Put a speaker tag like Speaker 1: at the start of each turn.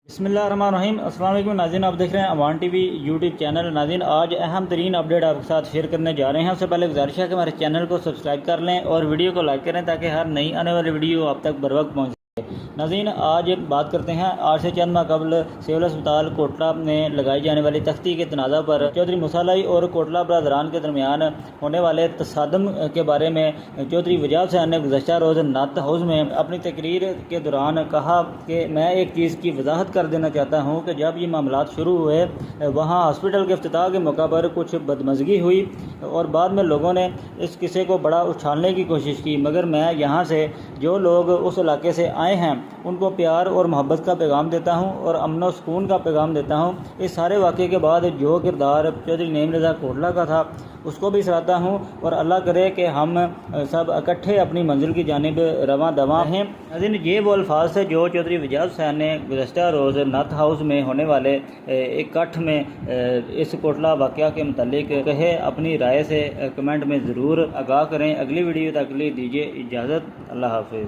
Speaker 1: بسم اللہ الرحمن الرحیم۔ السلام علیکم ناظرین، آپ دیکھ رہے ہیں امان ٹی وی یوٹیوب چینل۔ ناظرین، آج اہم ترین اپڈیٹ آپ کے ساتھ شیئر کرنے جا رہے ہیں۔ اس سے پہلے گزارش ہے کہ ہمارے چینل کو سبسکرائب کر لیں اور ویڈیو کو لائک کریں تاکہ ہر نئی آنے والی ویڈیو آپ تک بر وقت پہنچ سکے۔ ناظرین، آج بات کرتے ہیں آج سے چند ماہ قبل سول اسپتال کوٹلہ میں لگائی جانے والی تختی کے تنازع پر چودھری موسیٰ علی اور کوٹلہ برادران کے درمیان ہونے والے تصادم کے بارے میں چودھری وجاہت حسین نے گزشتہ روز نعت ہاؤس میں اپنی تقریر کے دوران کہا کہ میں ایک چیز کی وضاحت کر دینا چاہتا ہوں کہ جب یہ معاملات شروع ہوئے وہاں ہاسپٹل کے افتتاح کے موقع پر کچھ بدمزگی ہوئی اور بعد میں لوگوں نے اس قصے کو بڑا اچھالنے کی کوشش کی، مگر میں یہاں سے جو لوگ اس علاقے سے آئے ہیں ان کو پیار اور محبت کا پیغام دیتا ہوں اور امن و سکون کا پیغام دیتا ہوں۔ اس سارے واقعے کے بعد جو کردار چودھری نعیم رضا کوٹلہ کا تھا اس کو بھی سراہتا ہوں اور اللہ کرے کہ ہم سب اکٹھے اپنی منزل کی جانب رواں دواں ہیں۔ ناظرین، یہ وہ الفاظ تھے جو چودھری وجاہت حسین نے گزشتہ روز نعت ہاؤس میں ہونے والے ایک اکٹھ میں اس کوٹلہ واقعہ کے متعلق کہے۔ اپنی رائے سے کمنٹ میں ضرور آگاہ کریں۔ اگلی ویڈیو تک کے لیے دیجیے اجازت۔ اللہ حافظ۔